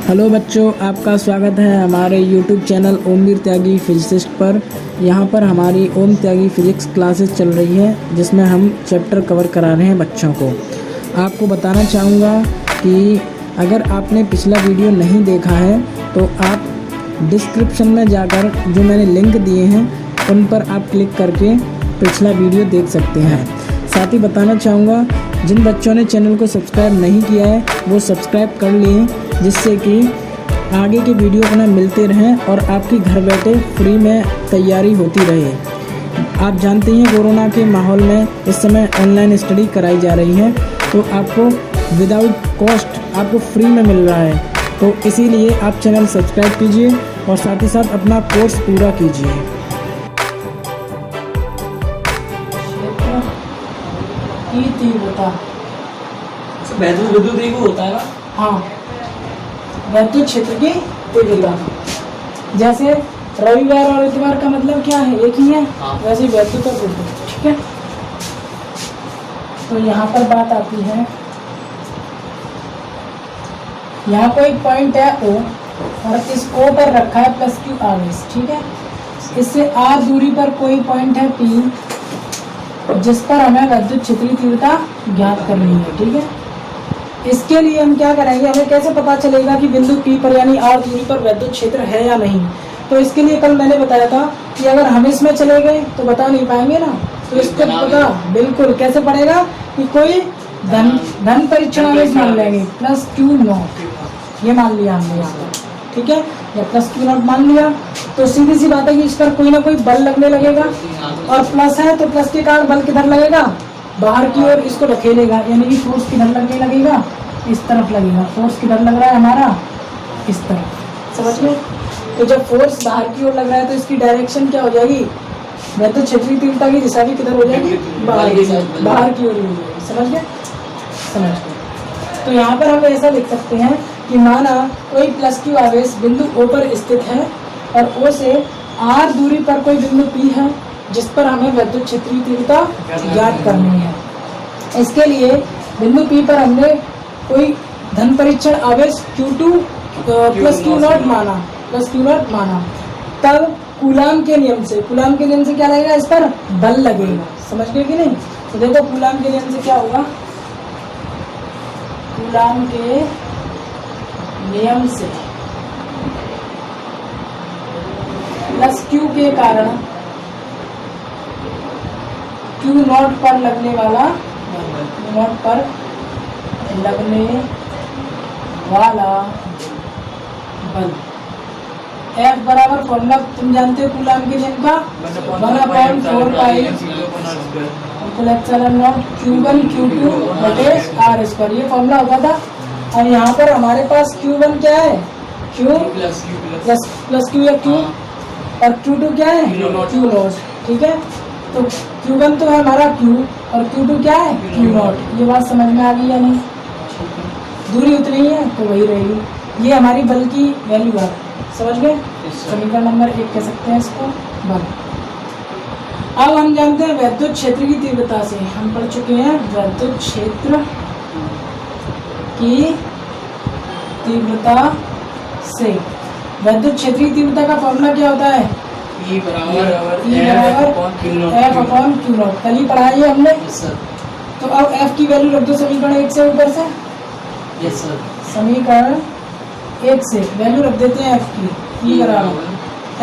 Hello बच्चों, आपका स्वागत है हमारे YouTube चैनल ओमवीर त्यागी फिजिसिस्ट पर। यहाँ पर हमारी ओम त्यागी फिजिक्स क्लासेस चल रही है, जिसमें हम चैप्टर कवर करा रहे हैं बच्चों को। आपको बताना चाहूँगा कि अगर आपने पिछला वीडियो नहीं देखा है तो आप डिस्क्रिप्शन में जाकर जो मैंने लिंक दिए हैं उन पर आप क्लिक करके पिछला वीडियो देख सकते हैं। साथ ही बताना चाहूँगा, जिन बच्चों ने चैनल को सब्सक्राइब नहीं किया है वो सब्सक्राइब कर लें, जिससे कि आगे के वीडियो अपना मिलते रहें और आपकी घर बैठे फ्री में तैयारी होती रहे। आप जानते हैं कोरोना के माहौल में इस समय ऑनलाइन स्टडी कराई जा रही है, तो आपको विदाउट कॉस्ट आपको फ्री में मिल रहा है। तो इसीलिए आप चैनल सब्सक्राइब कीजिए और साथ ही साथ अपना कोर्स पूरा कीजिए। तीव्रता विद्युत होता है ना? हाँ, वैद्युत क्षेत्र की तीव्रता। जैसे रविवार और इतवार का मतलब क्या है, एक ही है। वैसे वैद्युत और विद्युत, ठीक है। तो यहाँ पर बात आती है, यहाँ कोई पॉइंट है O और इस O पर रखा है प्लस Q आवेश, ठीक है। इससे R दूरी पर कोई पॉइंट है P, जिस पर हमें वैद्युत क्षेत्रीय तीव्रता ज्ञात करनी है, ठीक है। इसके लिए हम क्या करेंगे, हमें कैसे पता चलेगा कि बिंदु P पर यानी R दूरी पर वैद्युत क्षेत्र है या नहीं। तो इसके लिए कल मैंने बताया था कि अगर हम इसमें चले गए तो बता नहीं पाएंगे ना, तो इसको पता बिल्कुल कैसे पड़ेगा कि कोई धन परीक्षण आवेश मान लेंगे प्लस Q0, ये मान लिया हमने यहाँ पर, ठीक है। या प्लस Q0 मान लिया तो सीधी सी बात है कि इस पर कोई ना कोई बल लगने लगेगा, और प्लस है तो प्लस के कारण बल किधर लगेगा, बाहर की ओर इसको ढकेलेगा, यानी कि फोर्स किधर लगने लगेगा, इस तरफ लगेगा। फोर्स किधर लग रहा है हमारा, इस तरफ, समझ गए। तो जब फोर्स बाहर की ओर लग रहा है तो इसकी डायरेक्शन क्या हो जाएगी, वैद्युत क्षेत्रीय तीव्रता की दिशा भी किधर हो जाएगी, बाहर की ओर हो जाएगी, समझ गए। तो यहाँ पर हम ऐसा लिख सकते हैं कि माना कोई प्लस Q आवेश बिंदु O पर स्थित है और O से R दूरी पर कोई बिंदु P है, जिस पर हमें वैद्युत क्षेत्रीय तीव्रता ज्ञात करनी है। इसके लिए बिंदु P पर हमने कोई धन परीक्षण आवेश Q2 प्लस Q0 माना, तब कूलाम के नियम से क्या लगेगा, इस पर बल लगेगा, समझ गए कि नहीं। तो देखो कूलाम के नियम से क्या होगा, कूलाम के नियम से प्लस Q के कारण Q0 पर लगने वाला बल F बराबर फॉर्मूला तुम जानते हो कूलाम के नियम का, 1/4 पाई Q1 Q2 बटे R², ये फॉर्मूला होता था। और यहाँ पर हमारे पास Q1 क्या है, Q प्लस Q या Q, और Q2 क्या है, Q0, ठीक है। तो Q1 तो है हमारा Q और Q2 क्या है, Q0। ये बात समझ में आ गई या नहीं, दूरी उतनी ही है तो वही रहेगी। ये हमारी बल की वैल्यू है, समझ गए। समीकरण नंबर 1 कह सकते हैं इसको, बल। अब हम जानते हैं वैद्युत क्षेत्र की तीव्रता से, हम पढ़ चुके हैं वैद्युत क्षेत्र की तीव्रता से। वैद्युत क्षेत्रीय तीव्रता का फॉर्मूला क्या होता है, E बराबर F/Q0, कल ही पढ़ा है हमने। तो अब F की वैल्यू रख दो समीकरण 1 से ऊपर से। Yes sir. समीकरण 1 से वैल्यू रख देते हैं F की, E बराबर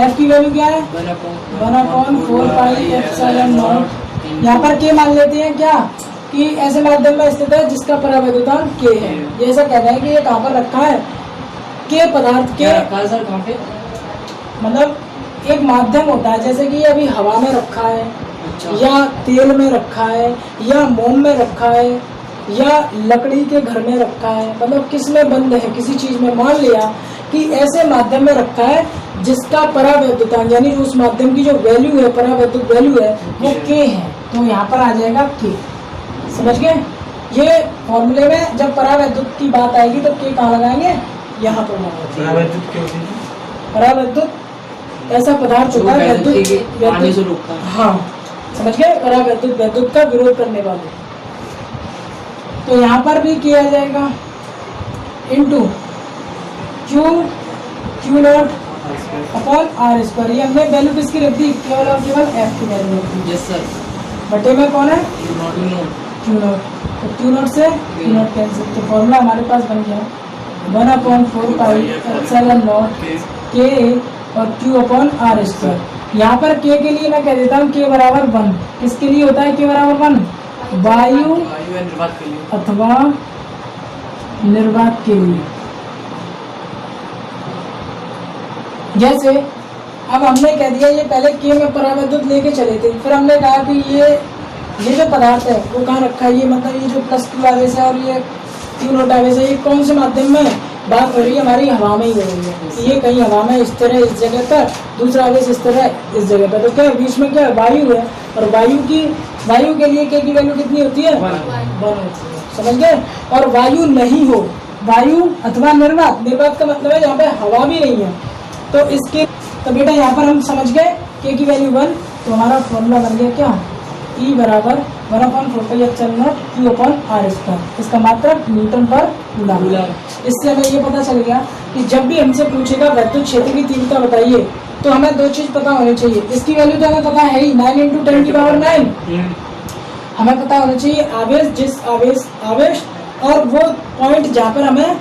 F की वैल्यू क्या है, 1/4 पाई ε0। यहाँ पर K मान लेते हैं क्या, कि ऐसे माध्यम में स्थित है जिसका परावैद्युतांक K है। ये ऐसा कहना है कि ये कहाँ पर रखा है, K पदार्थ के, सर कहाँ पे, मतलब एक माध्यम होता है, जैसे कि अभी हवा में रखा है, या तेल में रखा है, या मोम में रखा है, या लकड़ी के घर में रखा है, मतलब किस में बंद है, किसी चीज में। मान लिया कि ऐसे माध्यम में रखा है जिसका परावैद्युतांक यानी उस माध्यम की जो वैल्यू है, परावैद्युत वैल्यू है, वो K है। तो यहाँ पर आ जाएगा K, समझ गए। ये फॉर्मूले में जब परावैद्युत की बात आएगी तो K कहाँ लगाएंगे, यहाँ पर लगाएंगे। परावैद्युत ऐसा पदार्थ होता है वैद्युत, हाँ समझ गए, परावैद्युत वैद्युत का विरोध करने वाले। तो यहाँ पर भी किया जाएगा into q naught upon r square. ये हमने वैल्यू किसकी रख दी, केवल और केवल एफ की वैल्यू रख दी। Yes sir. बटे में कौन है, यू नॉट क्यू नॉट, तो क्यू नॉट से क्यू नॉट कैंसिल, तो फॉर्मूला हमारे पास बन गया 1/4 पाई एप्सिलॉन नॉट के और क्यू अपॉन आर स्क्वायर। यहाँ पर के के लिए मैं कह देता हूँ के बराबर 1। किसके लिए होता है के बराबर 1, वायु निर्वात के लिए। अथवा निर्वात के लिए। जैसे अब हमने कह दिया ये पहले के में परावैद्युत लेके चले थे, फिर हमने कहा कि ये जो पदार्थ है वो कहाँ रखा है, ये मतलब ये जो प्लस क्यू आवेश है और ये क्यू नॉट आवेश है, ये कौन से माध्यम में बात हो रही है, हमारी हवा में ही हो रही है। ये कहीं हवा में इस तरह इस जगह पर, दूसरा आवेश इस तरह इस जगह पर, तो क्या बीच में क्या है, वायु है। और वायु के लिए के की वैल्यू कितनी होती है, 1। समझ गए। और वायु नहीं हो, वायु अथवा निर्वात का मतलब है यहाँ पे हवा भी नहीं है, तो इसके तो बेटा यहाँ पर हम समझ गए के की वैल्यू 1, तो हमारा फॉर्मूला बन गया क्या, E बराबर 1/4 pi epsilon naught q upon r square. इसका मात्रक न्यूटन पर कूलम। इससे हमें ये पता चल गया कि जब भी हमसे पूछेगा विद्युत क्षेत्र की तीव्रता बताइए, तो हमें दो चीज पता होनी चाहिए। इसकी वैल्यू तो हमें पता है ही, 9 × 10⁹ हमें पता होना चाहिए आवेश और वो पॉइंट जहाँ पर हमें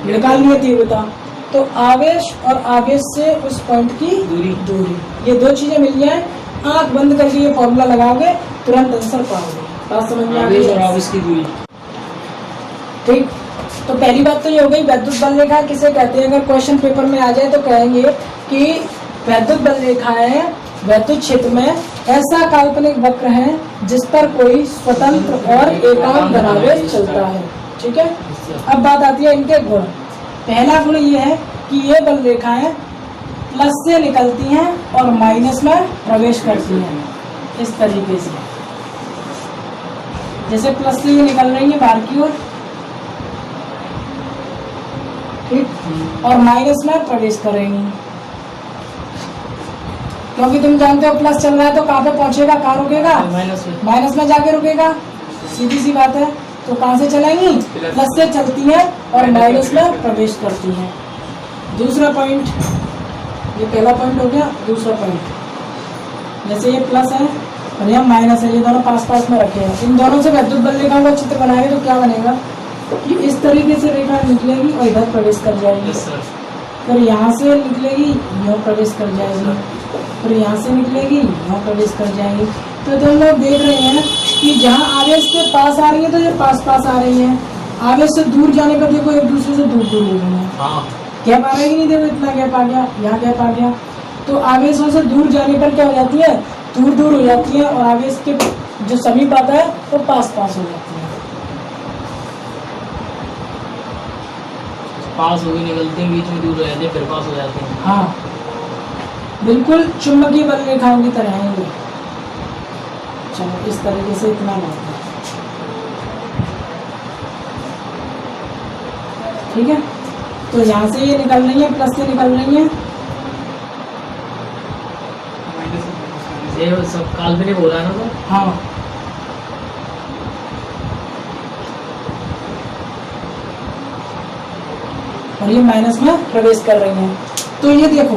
निकालनी है तीव्रता, तो आवेश और आवेश से उस पॉइंट की दूरी, ये दो चीजें मिल जाए, आंख बंद करके ये फॉर्मूला लगाओगे तुरंत आंसर पाओगे। बात समझ में आ गई, आवेश और आवेश की दूरी। ठीक। तो पहली बात तो ये हो गई विद्युत बल रेखा किसे कहते हैं। अगर क्वेश्चन पेपर में आ जाए तो कहेंगे कि विद्युत बल रेखाएं विद्युत क्षेत्र में ऐसा काल्पनिक वक्र है जिस पर कोई स्वतंत्र और एकांक धनावेश चलता है। ठीक है। अब बात आती है इनके गुण। पहला गुण ये है कि ये बल रेखाएं प्लस से निकलती हैं और माइनस में प्रवेश करती हैं, इस तरीके से। जैसे प्लस से ये निकल रही है बाहर की ओर, ठीक, और माइनस में प्रवेश करेंगी, क्योंकि तुम जानते हो प्लस चल रहा है तो कहाँ पे पहुंचेगा, कहाँ रुकेगा, माइनस में जाके रुकेगा। सीधी सी बात है। तो कहाँ से चलेंगी, प्लस से चलती हैं और माइनस में प्रवेश करती हैं। दूसरा पॉइंट, ये पहला पॉइंट हो गया। दूसरा पॉइंट, जैसे ये प्लस है और यहाँ माइनस है, ये दोनों पास पास में रखे हैं, इन दोनों से विद्युत बल रेखाओं का चित्र बनाएंगे तो क्या बनेगा कि इस तरीके से रेखा निकलेगी और इधर प्रवेश कर जाएगी, फिर यहाँ से निकलेगी यहाँ प्रवेश कर जाएगी, फिर यहाँ से निकलेगी यहाँ प्रवेश कर जाएगी। तो तुम लोग देख रहे हैं कि जहाँ आवेश के पास आ रही है तो ये पास पास आ रही है, आवेश से दूर जाने पर देखो एक दूसरे से दूर दूर हो रही है। गैप आ रहा है कि नहीं, देखो इतना गैप आ गया, यहाँ गैप आ गया। तो आवेशों से दूर जाने पर क्या हो जाती है, दूर दूर हो जाती है, और आवेश के जो समीप आता है वो पास पास हो जाती है। पास होगी निकलती हैं, बीच में दूर हो जाती है, फिर पास हो जाती हैं। हाँ, बिल्कुल चुंबकीय बल रेखाओं की तरह है ये। चलो इस तरीके से इतना बात है, ठीक है। तो यहाँ से ये निकल रही है, प्लस से निकल रही है, ये सब काल्पनिक हो रहा है ना। तो हाँ, और ये माइनस में प्रवेश कर रही हैं। तो ये देखो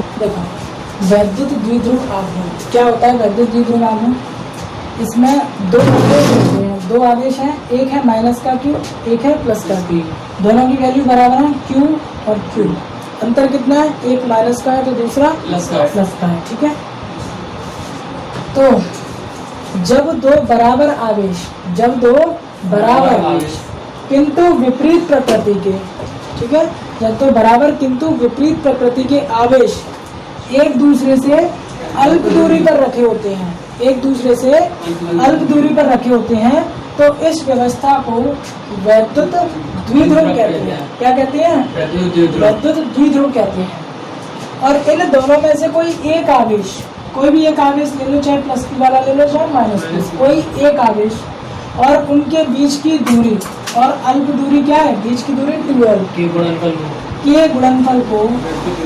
वैद्युत द्विध्रुव आघूर्ण क्या होता है। वैद्युत द्विध्रुव आघूर्ण, इसमें दो आवेश होते हैं, दो आवेश हैं, एक है माइनस का क्यू, एक है प्लस का क्यू। दोनों की वैल्यू बराबर है, क्यू और क्यू। अंतर कितना है, एक माइनस का है तो दूसरा प्लस का है, ठीक है। तो जब दो बराबर आवेश किंतु विपरीत प्रकृति के, ठीक है, जब तो बराबर किंतु विपरीत प्रकृति के आवेश एक दूसरे से अल्प दूरी पर रखे होते हैं, तो इस व्यवस्था को वैद्युत द्विध्रुव कहते हैं। क्या कहते हैं, वैद्युत द्विध्रुव कहते हैं। और इन दोनों में से कोई एक आवेश, कोई भी एक आवेश ले लो, चाहे प्लस की वाला ले लो चाहे माइनस की, कोई एक आवेश और उनके बीच की दूरी, और अल्प दूरी क्या है, बीच की दूरी 2l के गुणनफल को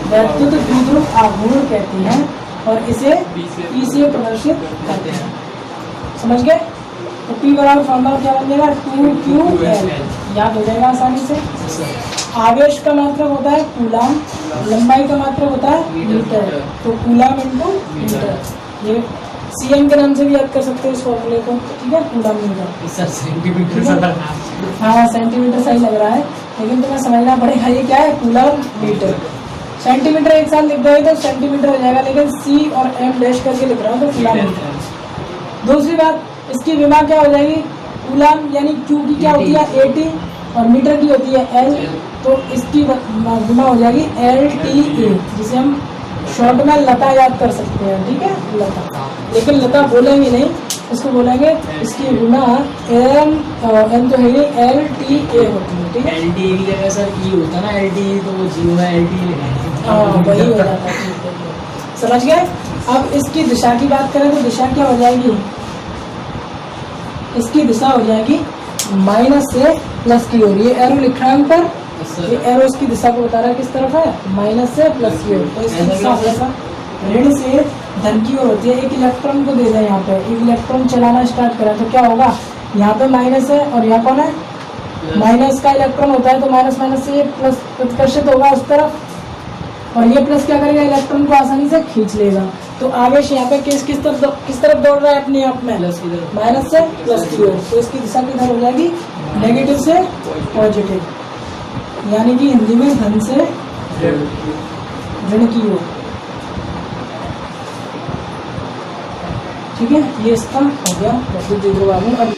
वैद्युत द्विध्रुव आघूर्ण कहते हैं, और इसे P से प्रदर्शित करते हैं। समझ गए। तो P बराबर फॉर्मूला क्या बन जाएगा, 2ql, याद हो जाएगा आसानी से। आवेश का मात्रक होता है कूलाम, लंबाई का मात्रक होता है मीटर, तो कूलाम इंटू मीटर। ये सीएम के नाम से भी याद कर सकते हो इस फॉर्मूले को, ठीक है, कूलाम मीटर। सर सेंटीमीटर सा था। हाँ सेंटीमीटर सही लग रहा है, लेकिन तुम्हें समझना पड़ेगा ये क्या है, कूलाम मीटर। सेंटीमीटर एक साथ लिख दोगे तो सेंटीमीटर हो जाएगा, लेकिन सी और एम डैश करके लिख रहा हूँ तो कूलाम मीटर। दूसरी बात, इसकी विमा क्या हो जाएगी, कूलाम यानी क्यू की क्या होती है 80 और मीटर की होती है एल, तो इसकी विमा हो जाएगी LTA, जिसे हम शॉर्ट में लता याद कर सकते हैं, ठीक है, लता। लेकिन लता बोलेंगे नहीं, इसको बोलेंगे, इसकी विमा एम तो है नहीं, LTA होती है, ठीक है। LTA की जगह सर E होता ना, LTA तो वो जीरो है, LTA लिखा हाँ वही हो जाता है, ठीक है, समझ गए। अब इसकी दिशा की बात करें तो दिशा क्या हो जाएगी, इसकी दिशा हो जाएगी माइनस से प्लस की ओर। ये एरो लिख रहा है ऊपर, ये एरो इसकी दिशा को बता रहा है किस तरफ है, माइनस से प्लस की ओर, तो इसकी दिशा हमेशा ऋण से धन की ओर होती है। एक इलेक्ट्रॉन को दे दें यहाँ पे, एक इलेक्ट्रॉन चलाना स्टार्ट करें तो क्या होगा, यहाँ पे माइनस है और यहाँ कौन है, माइनस का इलेक्ट्रॉन होता है, तो माइनस माइनस से ये प्लस प्रतिकर्षित होगा उस तरफ, और ये प्लस क्या करेगा, इलेक्ट्रॉन को आसानी से खींच लेगा। तो आवेश यहाँ पे किस तरफ दौड़ रहा है अपने आप में, माइनस से प्लस की ओर, तो इसकी दिशा किधर हो जाएगी, नेगेटिव से पॉजिटिव, यानी कि हिंदी में धन से ऋण की ओर, ठीक है। ये इसका हो गया, अब